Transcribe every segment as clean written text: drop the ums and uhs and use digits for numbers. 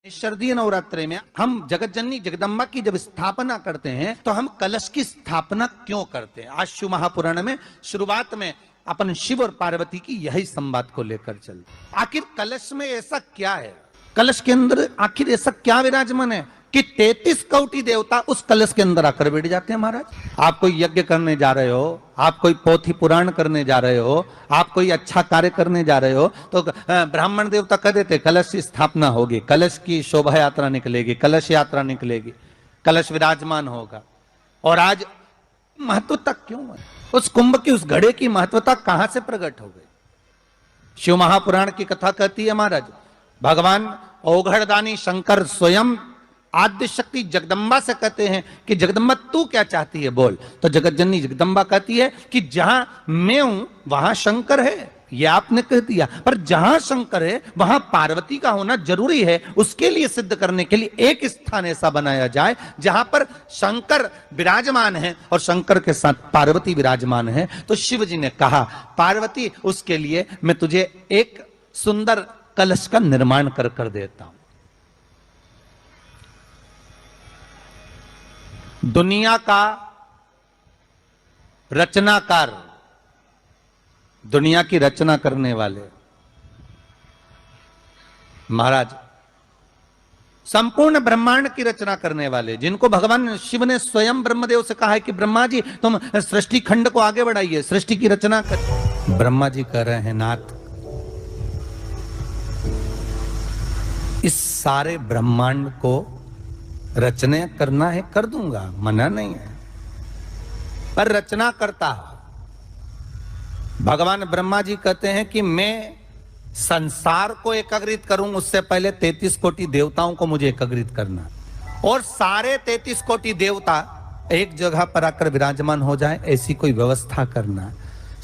शारदीय नवरात्रि में हम जगत जननी जगदम्बा की जब स्थापना करते हैं तो हम कलश की स्थापना क्यों करते हैं। आज शिव महापुराण में शुरुआत में अपन शिव और पार्वती की यही संवाद को लेकर चलते। आखिर कलश में ऐसा क्या है, कलश के अंदर आखिर ऐसा क्या विराजमान है कि 33 कोटि देवता उस कलश के अंदर आकर बैठ जाते हैं। महाराज, आप कोई यज्ञ करने जा रहे हो, आप कोई पोथी पुराण करने जा रहे हो, आप कोई अच्छा कार्य करने जा रहे हो, तो ब्राह्मण देवता कह देते कलश की स्थापना होगी, कलश की शोभा यात्रा निकलेगी, कलश यात्रा निकलेगी, कलश विराजमान होगा। और आज महत्वता क्यों है, उस कुंभ की, उस घड़े की महत्वता कहां से प्रकट हो गई। शिव महापुराण की कथा कहती है महाराज, भगवान ओघड़दानी शंकर स्वयं आद्य शक्ति जगदम्बा से कहते हैं कि जगदम्बा तू क्या चाहती है बोल। तो जगत जननी जगदम्बा कहती है कि जहां मैं हूं वहां शंकर है। ये आपने कह दिया, पर जहां शंकर है वहां पार्वती का होना जरूरी है। उसके लिए सिद्ध करने के लिए एक स्थान ऐसा बनाया जाए जहां पर शंकर विराजमान है और शंकर के साथ पार्वती विराजमान है। तो शिव जी ने कहा पार्वती, उसके लिए मैं तुझे एक सुंदर कलश का निर्माण कर देता हूं। दुनिया का रचनाकार, दुनिया की रचना करने वाले महाराज, संपूर्ण ब्रह्मांड की रचना करने वाले, जिनको भगवान शिव ने स्वयं ब्रह्मदेव से कहा है कि ब्रह्मा जी तुम सृष्टि खंड को आगे बढ़ाइए, सृष्टि की रचना कर। ब्रह्मा जी कह रहे हैं नाथ, इस सारे ब्रह्मांड को रचना करना है कर दूंगा, मना नहीं है, पर रचना करता भगवान ब्रह्मा जी कहते हैं कि मैं संसार को एकाग्रित करूं उससे पहले 33 कोटि देवताओं को मुझे एकाग्रित करना, और सारे 33 कोटि देवता एक जगह पर आकर विराजमान हो जाए ऐसी कोई व्यवस्था करना।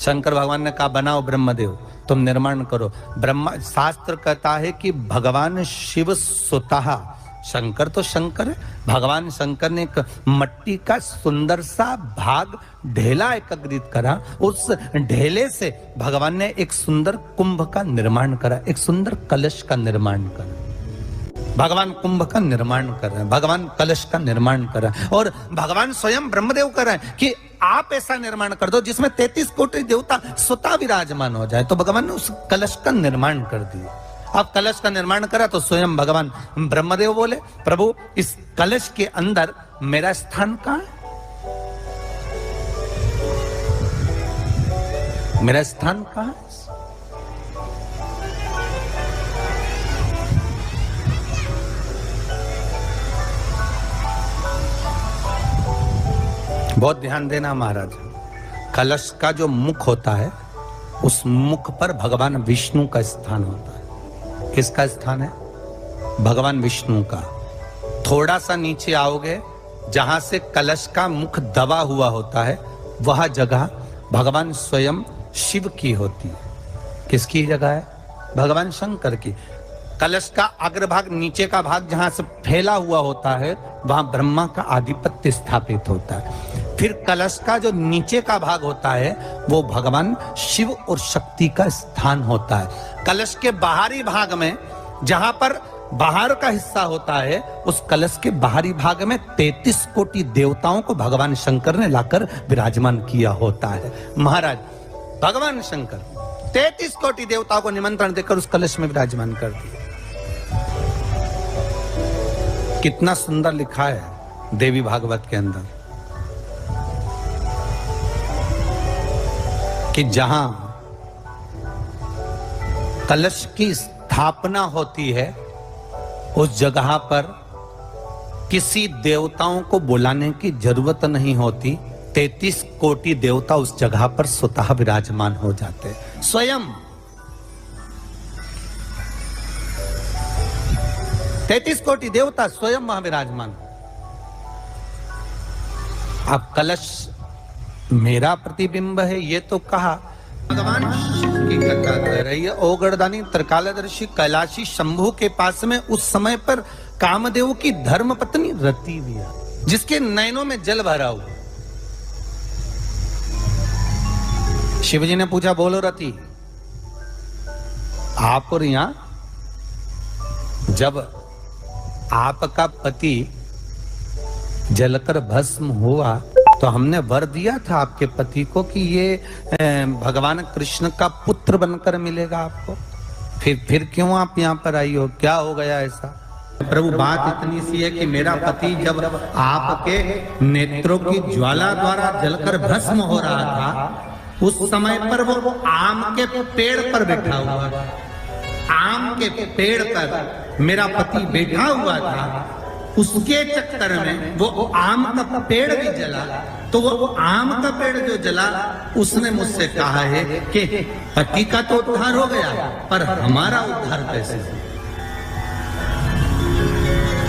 शंकर भगवान ने कहा बनाओ ब्रह्मदेव, तुम निर्माण करो। ब्रह्मा, शास्त्र कहता है कि भगवान शिव स्वतः, शंकर तो शंकर है, भगवान शंकर ने एक मट्टी का सुंदर सा भाग ढेला एकत्रित करा, उस ढेले से भगवान ने एक सुंदर कुंभ का निर्माण करा, एक सुंदर कलश का निर्माण करा। भगवान कुंभ का निर्माण कर रहे हैं, भगवान कलश का निर्माण कर रहे हैं, और भगवान स्वयं ब्रह्मदेव कर रहे हैं कि आप ऐसा निर्माण कर दो जिसमें 33 कोटि देवता स्वतः विराजमान हो जाए। तो भगवान ने उस कलश का निर्माण कर दिया। अब कलश का निर्माण करा तो स्वयं भगवान ब्रह्मदेव बोले प्रभु इस कलश के अंदर मेरा स्थान कहां है, मेरा स्थान कहां है। बहुत ध्यान देना महाराज, कलश का जो मुख होता है उस मुख पर भगवान विष्णु का स्थान होता है। किसका स्थान है? भगवान विष्णु का। थोड़ा सा नीचे आओगे, जहां से कलश का मुख दबा हुआ होता है वह जगह भगवान स्वयं शिव की होती है। किसकी जगह है? भगवान शंकर की। कलश का अग्रभाग, नीचे का भाग जहां से फैला हुआ होता है वहां ब्रह्मा का आधिपत्य स्थापित होता है। फिर कलश का जो नीचे का भाग होता है वो भगवान शिव और शक्ति का स्थान होता है। कलश के बाहरी भाग में, जहां पर बाहर का हिस्सा होता है, उस कलश के बाहरी भाग में 33 कोटि देवताओं को भगवान शंकर ने लाकर विराजमान किया होता है। महाराज, भगवान शंकर 33 कोटि देवताओं को निमंत्रण देकर उस कलश में विराजमान कर दिया। कितना सुंदर लिखा है देवी भागवत के अंदर कि जहां कलश की स्थापना होती है उस जगह पर किसी देवताओं को बुलाने की जरूरत नहीं होती। 33 कोटि देवता उस जगह पर स्वतः विराजमान हो जाते हैं। स्वयं 33 कोटि देवता स्वयं वहां विराजमान। अब कलश मेरा प्रतिबिंब है ये तो कहा। भगवान की कथा कह रही है, ओगड़दानी त्रिकालदर्शी कैलाशी शंभु के पास में उस समय पर कामदेव की धर्म पत्नी रति भी है, जिसके नयनों में जल भरा हुआ। शिवजी ने पूछा बोलो रति, आप और यहां जब आपका पति जलकर भस्म हुआ तो हमने वर दिया था आपके पति को कि ये भगवान कृष्ण का पुत्र बनकर मिलेगा आपको, फिर क्यों आप यहाँ पर आई हो, क्या हो गया ऐसा? प्रभु बात इतनी सी है कि मेरा पति जब आपके नेत्रों की ज्वाला द्वारा जलकर भस्म हो रहा था उस समय पर वो आम के पेड़ पर बैठा हुआ था। आम के पेड़ पर मेरा पति बैठा हुआ था, उसके चक्कर में वो आम का पेड़ भी जला। तो वो आम का पेड़ जो जला उसने मुझसे कहा है कि पति का तो उद्धार हो गया पर हमारा उद्धार कैसे?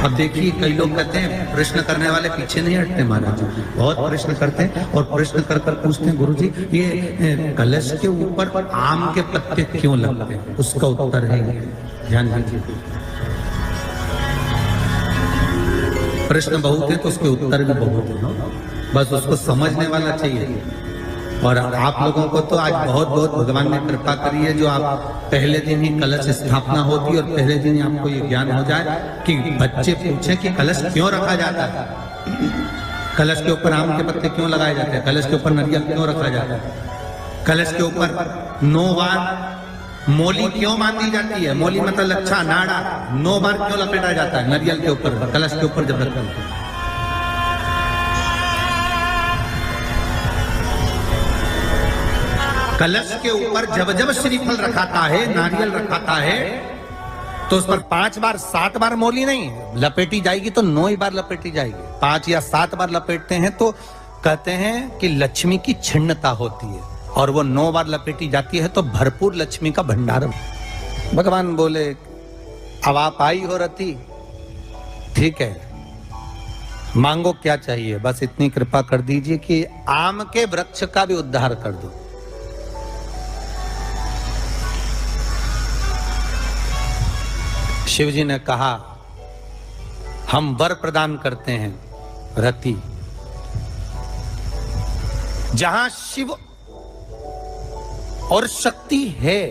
अब देखिए कई लोग कहते हैं प्रश्न करने वाले पीछे नहीं हटते महाराज, बहुत प्रश्न करते हैं और प्रश्न कर कर पूछते हैं गुरुजी ये कलश के ऊपर आम के पत्ते क्यों लगते हैं? उसका उत्तर है, ध्यान दीजिए, प्रश्न बहुत है तो उसके उत्तर भी बहुत है, बस उसको समझने वाला चाहिए। और आप लोगों को तो आज बहुत बहुत भगवान ने कृपा करी है जो आप पहले दिन ही कलश स्थापना होती और पहले दिन ही आपको ये ज्ञान हो जाए कि बच्चे पूछे कि कलश क्यों रखा जाता है, कलश के ऊपर आम के पत्ते क्यों लगाए जाते हैं, कलश के ऊपर नारियल क्यों रखा जाता है, कलश के ऊपर 9 बार मोली क्यों बांधी जाती है, मोली मतलब लच्छा नाड़ा 9 बार क्यों लपेटा जाता है नारियल के ऊपर, कलश के ऊपर जब रखते हैं। कलश के ऊपर जब जब श्रीफल रखाता है, नारियल रखाता है तो उस पर 5 बार 7 बार मोली नहीं लपेटी जाएगी, तो 9 ही बार लपेटी जाएगी। 5 या 7 बार लपेटते हैं तो कहते हैं कि लक्ष्मी की छिन्नता होती है, और वो 9 बार लपेटी जाती है तो भरपूर लक्ष्मी का भंडार। भगवान बोले अब आप आई हो रति, ठीक है, मांगो क्या चाहिए, बस इतनी कृपा कर दीजिए कि आम के वृक्ष का भी उद्धार कर दो। शिव जी ने कहा हम वर प्रदान करते हैं रति, जहां शिव और शक्ति है,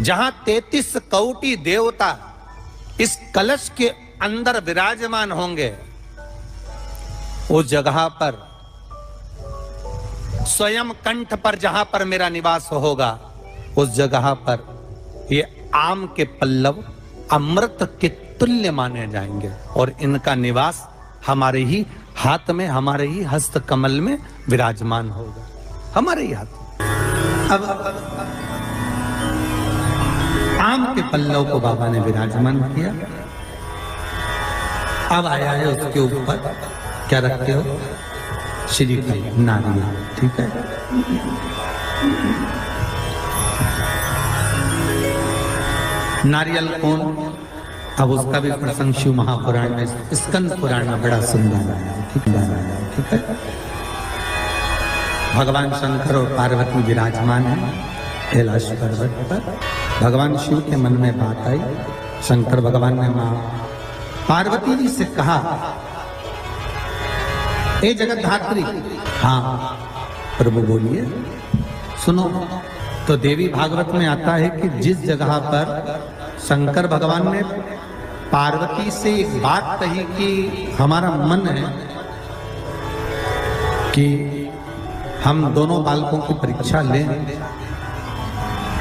जहां 33 कोटि देवता इस कलश के अंदर विराजमान होंगे, उस जगह पर स्वयं कंठ पर जहां पर मेरा निवास होगा, उस जगह पर ये आम के पल्लव अमृत के तुल्य माने जाएंगे और इनका निवास हमारे ही हाथ में, हमारे ही हस्त कमल में विराजमान होगा, हमारे ही हाथ। अब आम के पल्लव को बाबा ने विराजमान किया। अब आया है उसके ऊपर क्या रखते हो, श्रीफल नारियल, ठीक है। नारियल कौन, अब उसका भी प्रसंग शिव महापुराण में, स्कंद पुराण में बड़ा सुंदर है, ठीक है। भगवान शंकर और पार्वती विराजमान है कैलाश पर्वत पर। भगवान शिव के मन में बात आई, शंकर भगवान ने मां पार्वती जी से कहा ए जगतधात्री, हाँ प्रभु बोलिए, सुनो। तो देवी भागवत में आता है कि जिस जगह पर शंकर भगवान ने पार्वती से एक बात कही कि हमारा मन है कि हम दोनों बालकों की परीक्षा लें,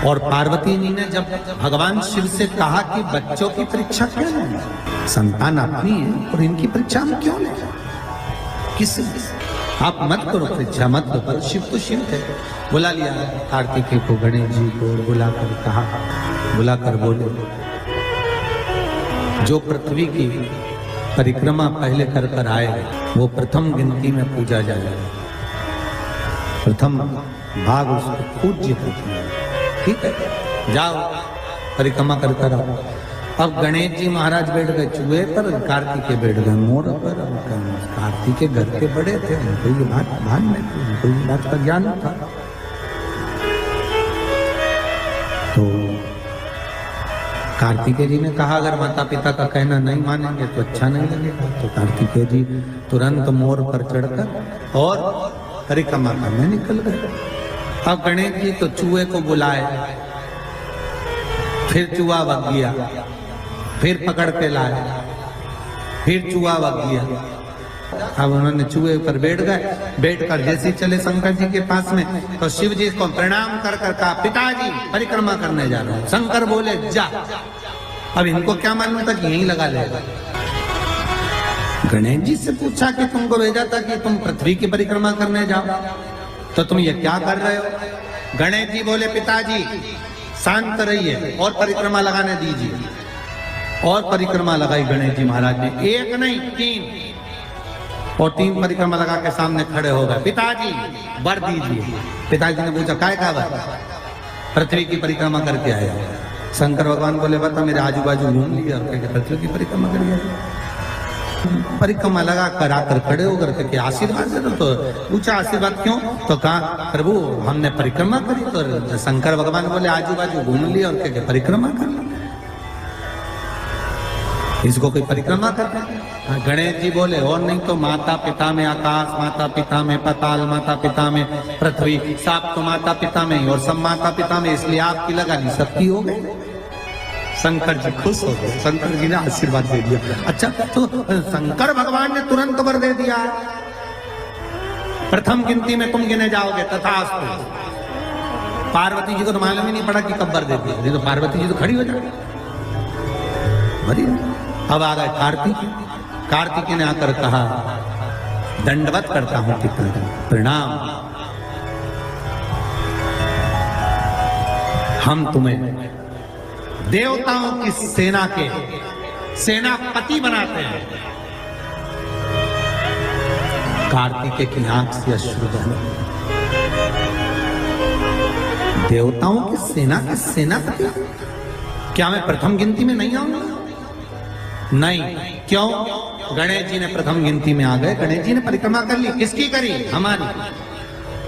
और पार्वती जी ने जब भगवान शिव से कहा कि बच्चों की परीक्षा क्यों लें, संतान अपनी है और इनकी परीक्षा हम क्यों लें, किस आप मत करो परीक्षा, मत करो, शिव तो शिव है। बुला लिया कार्तिकेय को, गणेश जी को बुलाकर कहा, बुलाकर बोले जो पृथ्वी की परिक्रमा पहले कर कर आए वो प्रथम गिनती में पूजा जाएगा, प्रथम भाग उसको पूज्य होती है, ठीक है, जाओ परिक्रमा कर कर आओ। अब गणेश जी महाराज बैठ गए चूहे पर, कार्तिकेय बैठ गए मोर पर। कार्तिकेय घर के बड़े थे, उनको ये बात भान नहीं थी, उनको ये बात का ज्ञान था। तो कार्तिकेय जी ने कहा अगर माता पिता का कहना नहीं मानेंगे तो अच्छा नहीं लगेगा। तो कार्तिकेय जी तुरंत मोर पर चढ़कर और परिक्रमा करने निकल गए। अब गणेश जी तो चूहे को बुलाए, फिर चूहा भाग गया, फिर पकड़ के लाए, फिर चूहा वग गया। अब उन्होंने चूहे पर बैठ गए, बैठकर जैसे चले शंकर जी के पास में, तो शिव जी को प्रणाम कर कर कहा, पिताजी परिक्रमा करने जा रहा हूं। शंकर बोले जा। अब इनको क्या मालूम था कि यहीं लगा लेगा। गणेश जी से पूछा कि तुमको भेजा था कि तुम पृथ्वी की परिक्रमा करने जाओ, तो तुम ये क्या कर रहे हो। गणेश जी बोले पिताजी शांत रहिए और परिक्रमा लगाने दीजिए। और परिक्रमा लगाई गणेश जी महाराज ने, एक नहीं 3, और 3 परिक्रमा लगा के सामने खड़े हो गए। पिताजी वर दीजिए। पिताजी ने पूछा काय का वर। पृथ्वी की परिक्रमा करके आया। शंकर भगवान बोले बता मेरे आजू बाजू घूम लिया और पृथ्वी की परिक्रमा कर लिया। परिक्रमा लगा कर आकर खड़े होकर के आशीर्वाद दे दो। तो पूछा आशीर्वाद क्यों, तो कहा प्रभु हमने परिक्रमा करी। तो शंकर भगवान बोले आजू बाजू घूम लिया और क्या परिक्रमा कर लिया, इसको कोई परिक्रमा करता है। गणेश जी बोले और नहीं तो माता पिता में आकाश, माता पिता में पाताल, माता पिता में पृथ्वी, सब तो माता पिता में ही और सब माता पिता में, इसलिए आपकी लगा ली सबकी हो गई। शंकर जी खुश हो गए, शंकर जी ने आशीर्वाद दे दिया। अच्छा तो शंकर भगवान ने तुरंत वर दे दिया, प्रथम गिनती में तुम गिने जाओगे तथास्तु। पार्वती जी को तो मालूम ही नहीं पड़ा कि कब वर दे दिया, नहीं तो पार्वती जी तो खड़ी हो जाती। अब आ गए कार्तिक। कार्तिक ने आकर कहा दंडवत करता हूं पिता, प्रणाम। हम तुम्हें देवताओं की सेना के सेनापति बनाते हैं। कार्तिक की आंख से अश्रु बहे। देवताओं की सेना के सेनापति, क्या मैं प्रथम गिनती में नहीं आऊंगा? नहीं। क्यों? गणेश जी ने प्रथम गिनती में आ गए। गणेश जी ने परिक्रमा कर ली। किसकी करी? हमारी।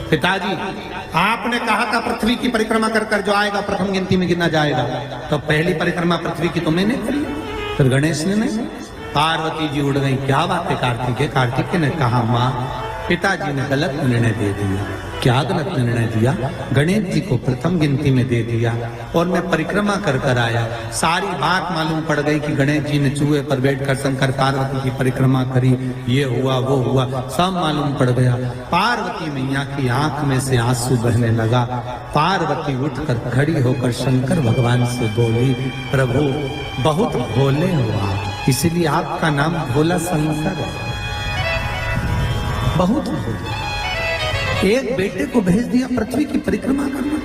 पिताजी आपने कहा था पृथ्वी की परिक्रमा कर कर जो आएगा प्रथम गिनती में गिना जाएगा, तो पहली परिक्रमा पृथ्वी की तुमने नहीं करी, फिर गणेश ने नहीं। पार्वती जी उड़ गई। क्या बात है कार्तिक? कार्तिक ने कहा माँ पिताजी ने गलत निर्णय दे दिया। क्या गलत निर्णय दिया? गणेश जी को प्रथम गिनती में दे दिया और मैं परिक्रमा कर कर आया। सारी बात मालूम पड़ गई कि गणेश जी ने चूहे पर बैठकर शंकर पार्वती की परिक्रमा करी, ये हुआ वो हुआ, सब मालूम पड़ गया। पार्वती मैया की आंख में से आंसू बहने लगा। पार्वती उठकर खड़ी होकर शंकर भगवान से बोली, प्रभु बहुत भोले हुआ, इसलिए आपका नाम भोला शंकर है। बहुत भोले। एक बेटे को भेज दिया पृथ्वी की परिक्रमा करना,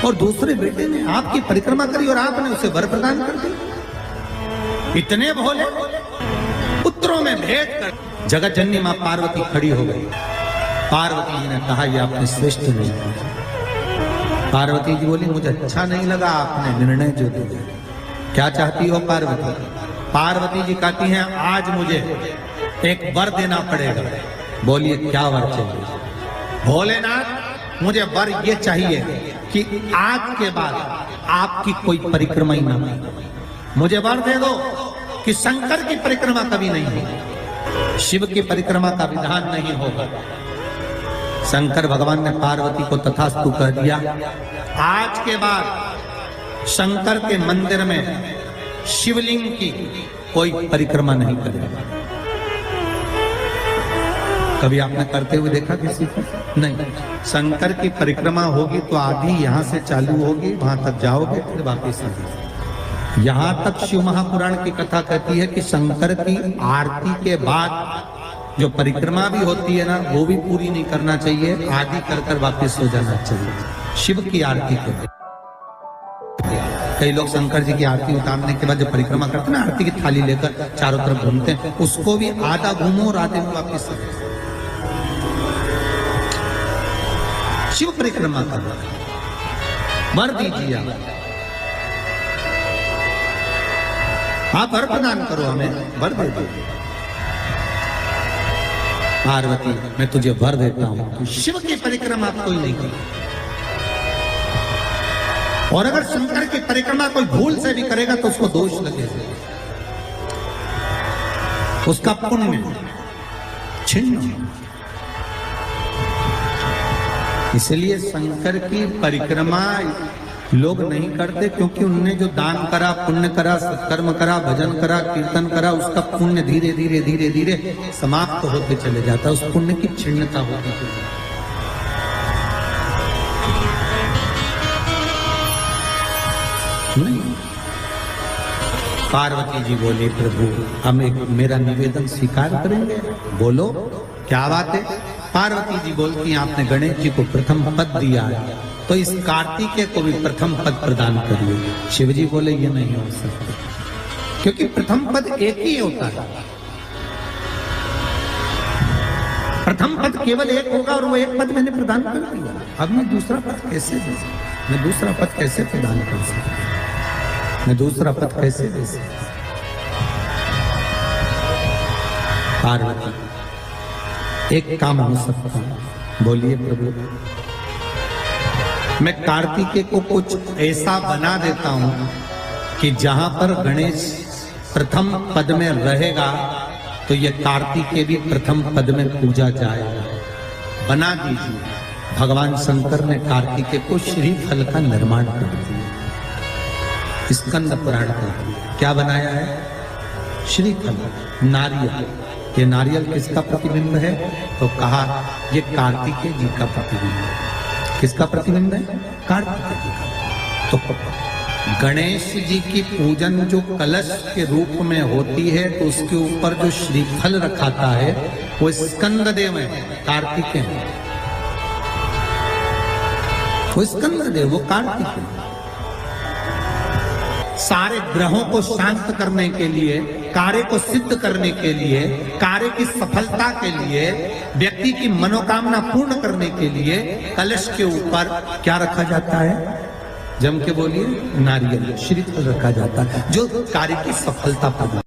और दूसरे बेटे ने आपकी परिक्रमा करी और आपने उसे वर प्रदान कर दिया। इतने भोले। पुत्रों में भेद कर जगत जननी मां पार्वती खड़ी हो गई। पार्वती जी ने कहा ये आपने श्रेष्ठ नहीं किया। पार्वती जी बोली मुझे अच्छा नहीं लगा आपने निर्णय जो दिया। क्या चाहती हो पार्वती? पार्वती जी कहती हैं आज मुझे एक वर देना पड़ेगा। बोलिए क्या वर चाहिए? भोलेनाथ मुझे वर ये चाहिए कि आज के बाद आपकी कोई परिक्रमा ही ना हो। मुझे वर दे दो कि शंकर की परिक्रमा कभी नहीं होगी, शिव की परिक्रमा का विधान नहीं होगा। शंकर भगवान ने पार्वती को तथास्तु कह दिया। आज के बाद शंकर के मंदिर में शिवलिंग की कोई परिक्रमा नहीं करेगा। कभी आपने करते हुए देखा किसी को? नहीं। शंकर की परिक्रमा होगी तो आधी यहां से चालू होगी, वहां तक जाओगे फिर वापस आगे। यहां तक शिव महापुराण की कथा कहती है कि शंकर की आरती के बाद जो परिक्रमा भी होती है ना, वो भी पूरी नहीं करना चाहिए, आधी कर कर वापस हो जाना चाहिए। शिव की आरती के बाद कई लोग शंकर जी की आरती उतारने के बाद जब परिक्रमा करते हैं ना, आरती की थाली लेकर चारों तरफ घूमते हैं, उसको भी आधा घूमो और आधे में वापिस। शिव परिक्रमा करना, वर दीजिए आप वर प्रदान करो, हमें वर दे दो। पार्वती मैं तुझे वर देता हूं, तो शिव की परिक्रमा कोई नहीं करेगा, और अगर शंकर की परिक्रमा कोई भूल से भी करेगा तो उसको दोष लगेगा, उसका पुण्य छिन्न। इसलिए शंकर की परिक्रमा लोग नहीं करते क्योंकि उनने जो दान करा, पुण्य करा, सत्कर्म करा, भजन करा, कीर्तन करा, उसका पुण्य धीरे धीरे धीरे धीरे समाप्त होते चले जाता है, उस पुण्य की क्षीणता होती चली जाती नहीं। पार्वती जी बोली, प्रभु हम एक मेरा निवेदन स्वीकार करेंगे, बोलो क्या बात है। पार्वती जी बोलती, आपने गणेश जी को प्रथम पद दिया है, तो इस कार्तिकेय को भी प्रथम पद प्रदान करिए। शिव जी बोले, ये नहीं हो सकता, क्योंकि प्रथम पद एक ही होता है। प्रथम पद केवल एक होगा और वो एक पद मैंने प्रदान कर दिया। अब मैं दूसरा पद कैसे दे सकता, मैं दूसरा पद कैसे प्रदान कर सकता, मैं दूसरा पद कैसे दे सकता। पार्वती, एक काम हो सकता है, बोलिए प्रभु। मैं कार्तिकेय को कुछ ऐसा बना देता हूं कि जहां पर गणेश प्रथम पद में रहेगा तो ये कार्तिकेय भी प्रथम पद में पूजा जाएगा। बना दीजिए। भगवान शंकर ने कार्तिकेय को श्रीफल का निर्माण कर दिया, स्कंद पुराण कर दिया। क्या बनाया है? श्रीफल, नारियल। ये नारियल किसका प्रतिबिंब है? तो कहा ये कार्तिकेय जी का प्रतिबिंब है। किसका प्रतिबिंब है? कार्तिकेय जी का। तो गणेश जी की पूजन जो कलश के रूप में होती है, तो उसके ऊपर जो श्रीफल रखाता है वो स्कंद देव है, कार्तिकेय है। वो स्कंद देव, वो कार्तिकेय। सारे ग्रहों को शांत करने के लिए, कार्य को सिद्ध करने के लिए, कार्य की सफलता के लिए, व्यक्ति की मनोकामना पूर्ण करने के लिए कलश के ऊपर क्या रखा जाता है? जम के बोलिए, नारियल, श्रीफल रखा जाता है, जो कार्य की सफलता प्रदान